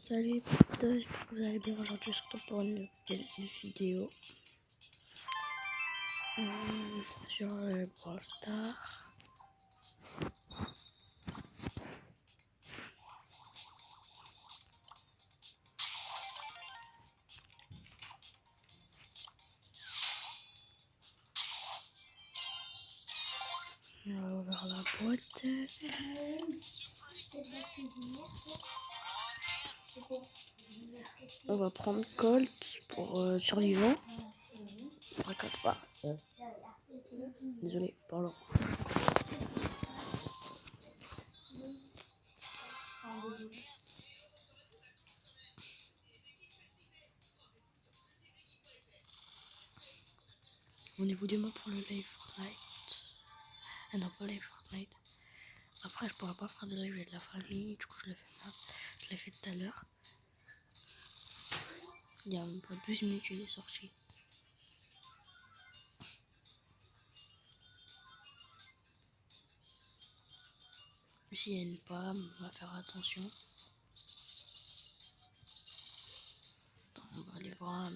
Salut potes, j'espère que vous allez bien. Aujourd'hui je retrouve pour une vidéo sur le Brawl Stars. On va ouvrir la boîte. On va prendre Colt pour survivant. Regarde pas. Désolé, pardon. Au niveau des mots pour le live Fortnite. Ah non, pas live Fortnite. Après, je pourrais pas faire de live avec la famille. Du coup, je l'ai fait là. Je l'ai fait tout à l'heure. Il y a même pas 12 minutes, il est sorti. S'il y a une pomme, on va faire attention. Attends, on va aller voir.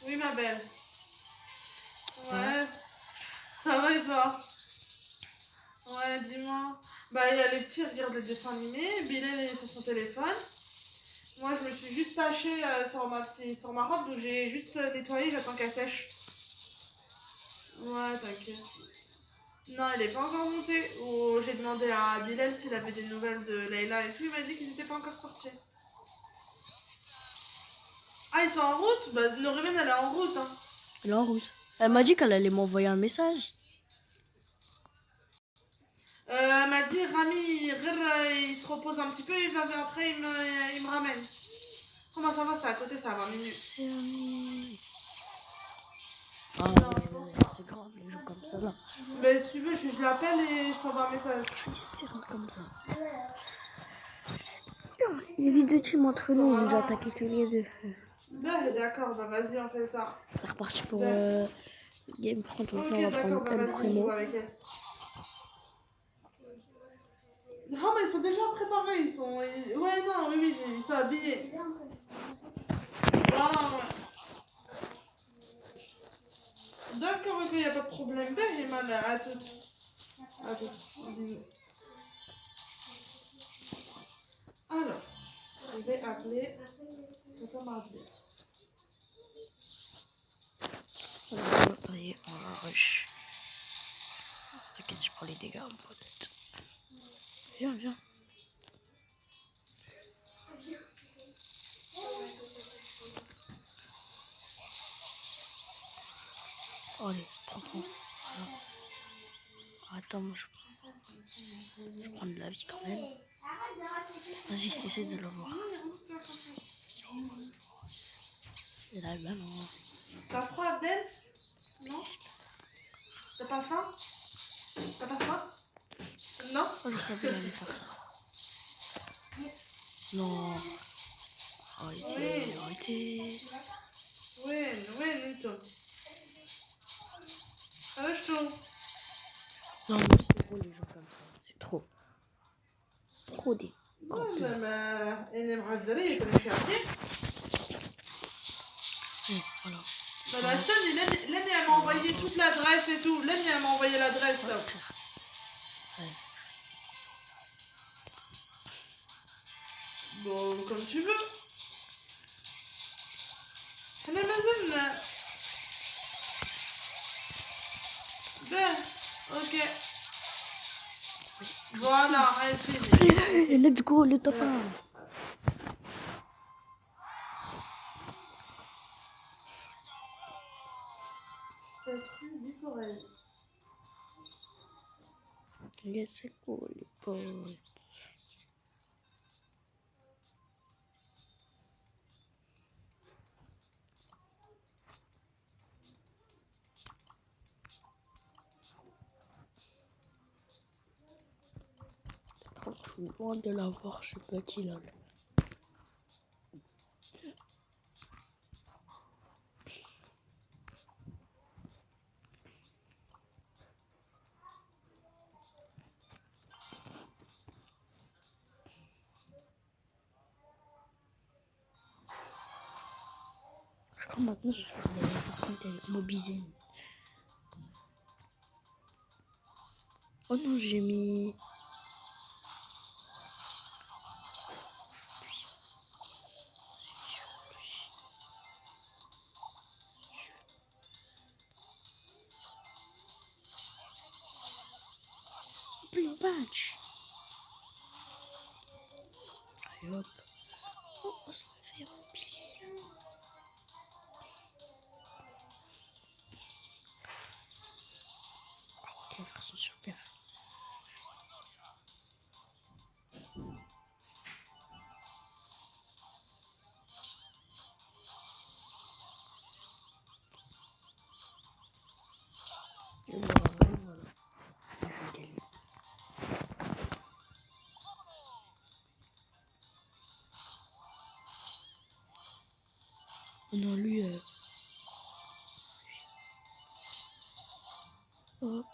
Oui, ma belle. Ouais. Ça va et toi? Ouais, dis-moi. Bah, il y a les petits, regarde les dessins animés. Bilal est sur son téléphone. Moi, je me suis juste tachée sur ma robe, donc j'ai juste nettoyé, j'attends qu'elle sèche. Ouais, t'inquiète. Non, elle est pas encore montée. Oh, j'ai demandé à Bilal s'il avait des nouvelles de Leïla et tout. Il m'a dit qu'ils étaient pas encore sortis. Ah, ils sont en route? Bah, Norimène, elle est en route, hein. Elle est en route. Elle m'a dit qu'elle allait m'envoyer un message. Elle m'a dit, Rami, il se repose un petit peu, après il me ramène. Comment ça va? C'est à côté, ça va 20 minutes. C'est ah, c'est grave les gens comme ça là. Mais si tu veux, je l'appelle et je t'envoie un message. Je suis certain comme ça. Il y avait deux teams entre nous, ils nous attaquaient tous les deux. Ben d'accord, bah vas-y, on fait ça. C'est reparti pour Ben. game prendre. Ok, On va d'accord, prendre bah El vas-y, je Primo. joue avec elle. Non, mais ils sont déjà préparés, ils sont... Ouais, non, oui, ils sont habillés. Ah, ouais. D'accord, ok, y a pas de problème. Ben, j'ai mal à toutes. À toutes, bisous. Alors, je vais appeler Papa Mardi. On va payer en rush. T'inquiète, je prends les dégâts, mon pote. Viens, viens. Oh, allez, prends. Voilà. Attends, moi je prends de la vie quand même. Vas-y, essaye de le voir. Et là, ben non. T'as froid, Abdel? Non? T'as pas faim? T'as pas soif? Non? Oh, je savais qu'il allait faire ça. Non. Arrêtez, arrêtez. Oui, Nito. Arrête-toi. Non, mais c'est trop les gens comme ça. C'est trop. Trop des campeurs. ما انا معذرين ماشي عارفين. Voilà. Bah Stan, Lem elle m'a envoyé toute l'adresse et tout. Lem elle m'a envoyé l'adresse là. Ouais. Bon, comme tu veux. احنا مازلنا. Ben, ok. Voilà, allez, fini. Let's go, le top 1. Cette rue du Forêt. Let's go, les potes. Je suis loin de l'avoir, ce petit là. Maintenant, je vais parler Fortnite avec Mobizen. Oh non, j'ai mis... Plus patch. Allez hop. Oh, on se fait remplir. Ok, les frères sont super. Et voilà. Je vais gagner. Oh non, lui... Hop.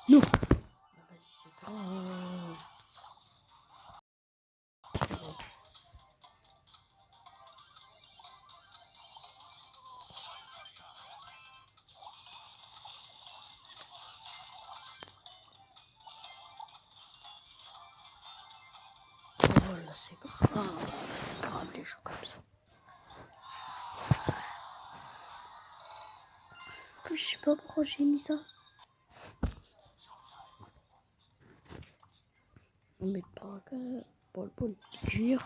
Non. Vas-y, c'est grave. Oh là, c'est grave. C'est grave les jeux comme ça. En plus, je sais pas pourquoi j'ai mis ça. Mais pas que pour le pôle. Jure.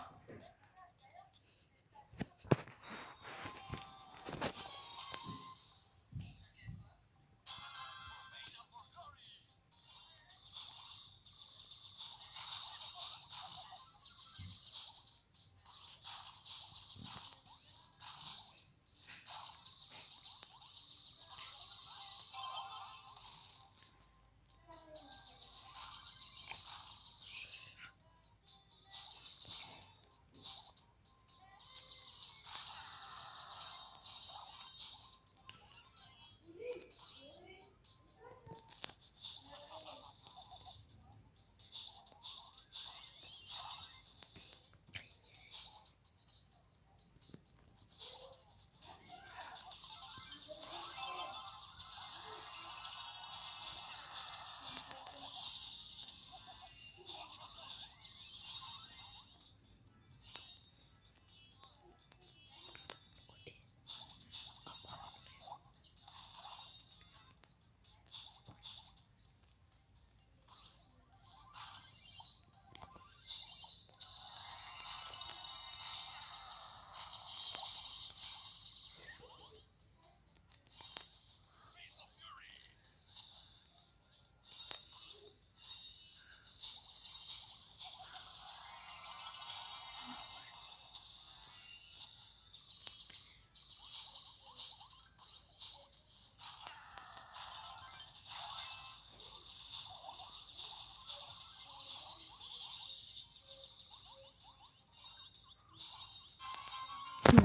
Non.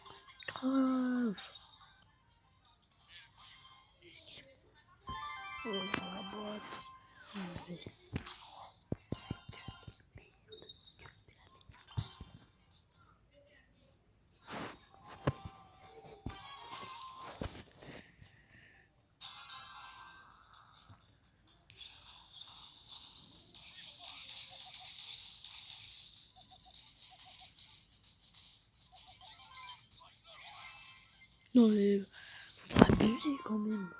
C'est grave. On va voir la boîte. Vas-y. Non mais faut pas abuser quand même.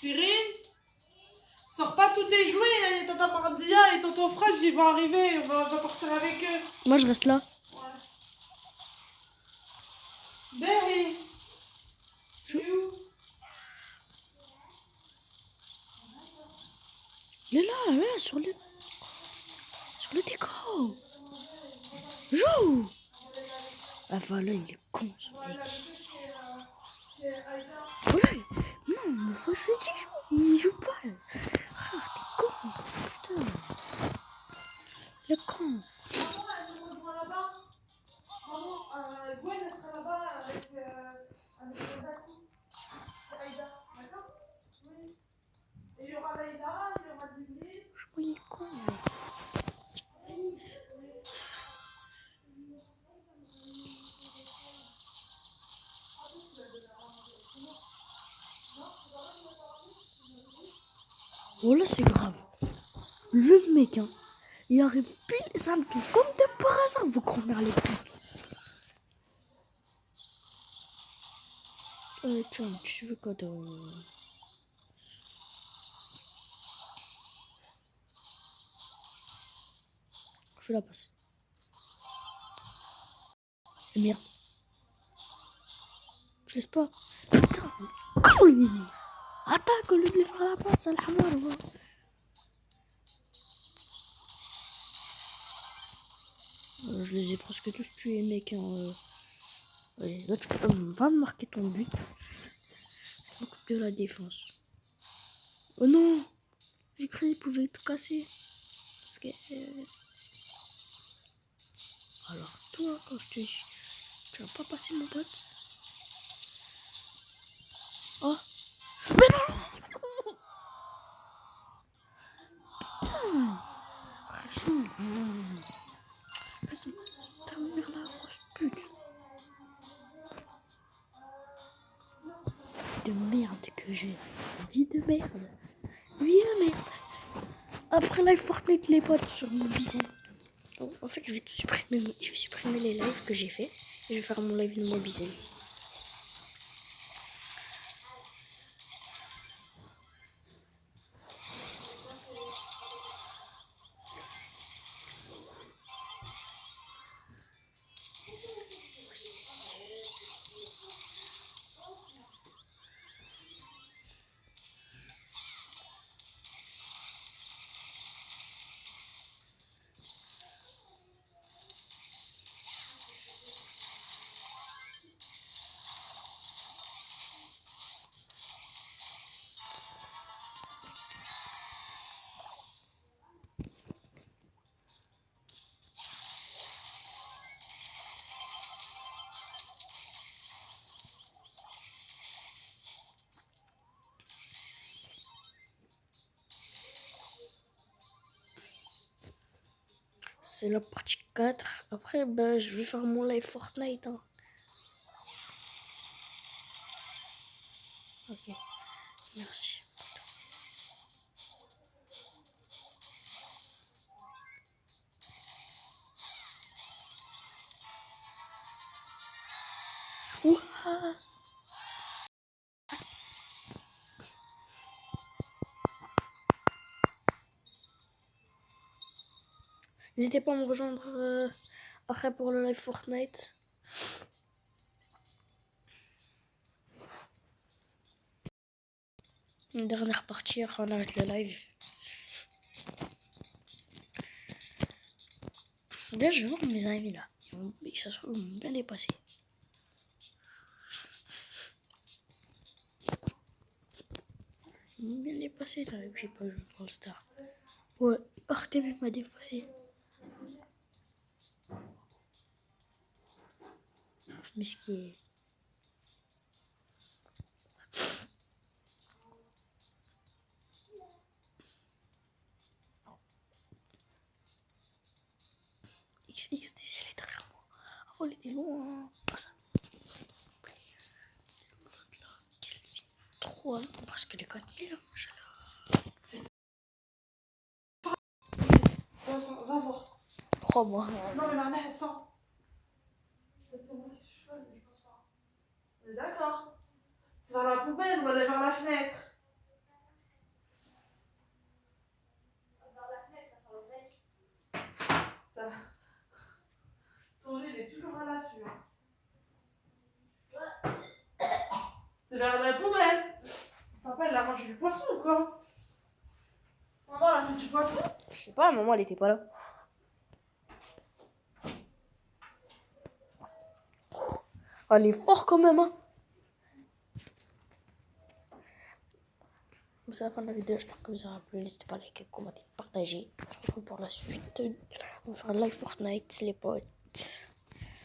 Périne, sors pas tous tes jouets, hein, tata Mardia et tonton Fred, ils vont arriver, on va partir avec eux. Moi, je reste là. Ouais. Berry, tu es où? Il est là, sur le déco. Joue. Ah, voilà, il est con, ce mec. Voilà, non, mais faut que je lui dise, il joue pas. Frère, t'es con. Putain. Il est con. Maman, elle nous rejoint là-bas. Maman, Gwen, elle sera là-bas avec Zakou et Aïda. D'accord? Oui. Et il y aura Laïla, il y aura Lily. Je vois, il est con, mec. Voilà, c'est grave. Le mec, hein, il arrive pile, ça me touche comme de par hasard, vos grand-mères les putes. Tiens, tu veux quoi de... Je la passe. Merde. Je laisse pas. Putain. Attaque au lieu de lui faire la passe, alhamdoulilah. Je les ai presque tous tués, mec. Hein. Ouais, là, tu vas me marquer ton but. M'occupe de la défense. Oh non! J'ai cru qu'il pouvait tout casser. Parce que... Alors, toi, quand je te dis, tu vas pas passer, mon pote. Oh! Mais non! Putain! Ta mère, la grosse pute. Vie de merde que j'ai. Vie de merde. Vie de merde. Après live Fortnite, les potes sur mon bison. En fait, je vais supprimer les lives que j'ai fait. Et je vais faire mon live de mon bison. C'est la partie 4. Après, bah, je vais faire mon live Fortnite. Hein. Ok, merci. Ouah. N'hésitez pas à me rejoindre après pour le live Fortnite. Une dernière partie, après on arrête le live. Là, je vais voir mes amis là. Ils m'ont bien dépassé. Ils m'ont bien dépassé, t'as vu que j'ai pas joué pour le Star. Ouais, Artemis m'a dépassé. Mais ce qui est... XXT, elle est derrière moi. Oh, elle était loin. Oh, ça. Là, quelle vie. 3, presque les 4000. Va voir. 3 mois. Non, mais Marna, elle sent. Peut-être c'est moi qui suis folle, mais je pense pas. On est d'accord. C'est vers la poubelle ou aller vers la fenêtre. tu vois. C'est vers la poubelle. Papa, elle a mangé du poisson ou quoi? Maman, elle a fait du poisson? Je sais pas, maman, elle était pas là. Oh, elle est fort quand même, hein. C'est la fin de la vidéo, j'espère que vous aurez plu. N'hésitez pas à liker, commenter, partager. Pour la suite, on va faire live Fortnite, les potes.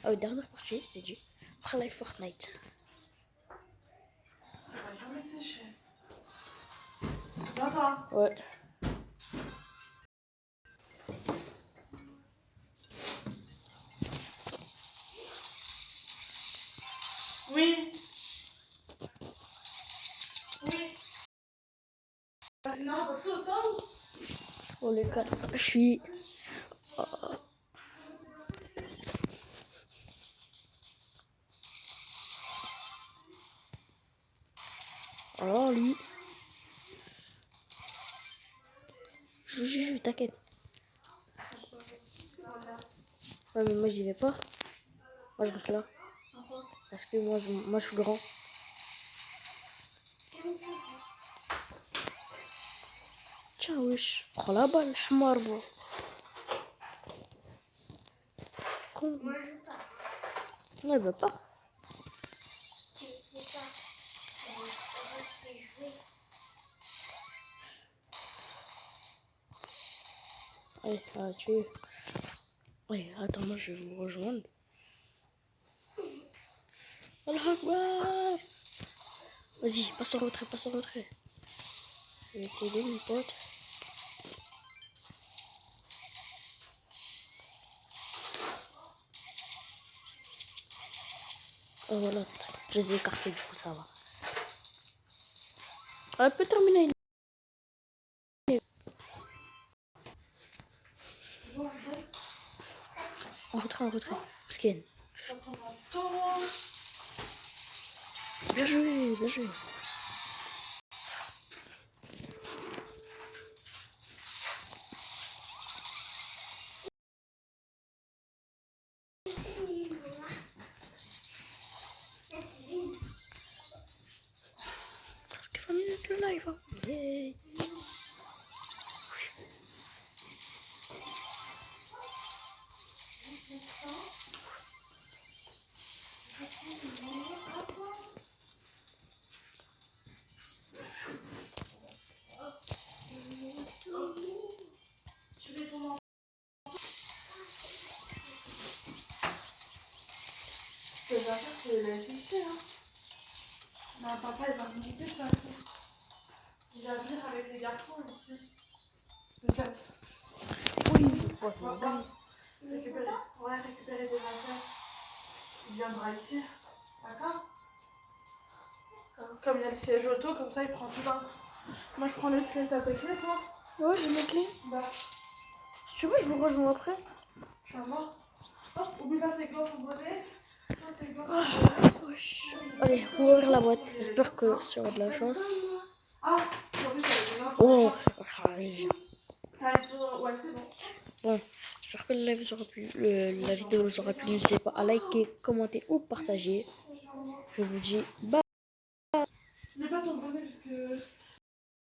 Ah oui, dernière partie, j'ai dit. Après live Fortnite. Ça va jamais sécher. Attends. Ouais. Oui. Oui. Non, tout autant. Oh les gars, je suis... Alors lui... Je t'inquiète. Ouais, mais moi j'y vais pas. Moi je reste là. Parce que moi je suis grand. Tiens wesh. Prends la balle, hamar bro. Con. Moi, je joue pas. Non, il veut pas. C'est ça. On reste jouer. Allez, tu... Allez, attends, moi je vais vous rejoindre. Allah Akbar. Vas-y, passe en retrait, passe en retrait. Je vais t'aider, mon pote. Oh voilà, je les ai écartés, du coup ça va. Elle peut terminer. En retrait, en retrait. Parce qu'il Ça prend un temps. Bien joué, bien joué. Presque 20 minutes le live. Hein. Yeah. Tu mets ton enfant. Tes affaires, tu les laisses ici, hein. Non, papa, il va remonter de toute façon. Il va venir avec les garçons ici. Peut-être. Oui, mon pote, On va mon voir. gars. Récupérer des affaires. Il viendra ici. D'accord? Comme il y a le siège auto, comme ça il prend tout d'un coup. Moi je prends les clés, t'as tes clés toi? Ouais, j'ai mes clés. Bah, Si tu veux, je vous rejoins après. je suis à moi. Oh, oublie pas tes gants pour bonnet. Oh, tes gants Ah, pour bonnet. wesh. Allez, on va ouvrir la boîte. J'espère que ça aura de la chance. Ah, je pensais que t'avais des gants pour Oh, T'as tout... Ouais, c'est bon. bon, j'espère que le live vous aura plu, la vidéo vous aura plu. N'hésitez pas à liker, commenter ou partager. Je vous dis bye. N'oublie pas ton bonnet parce que...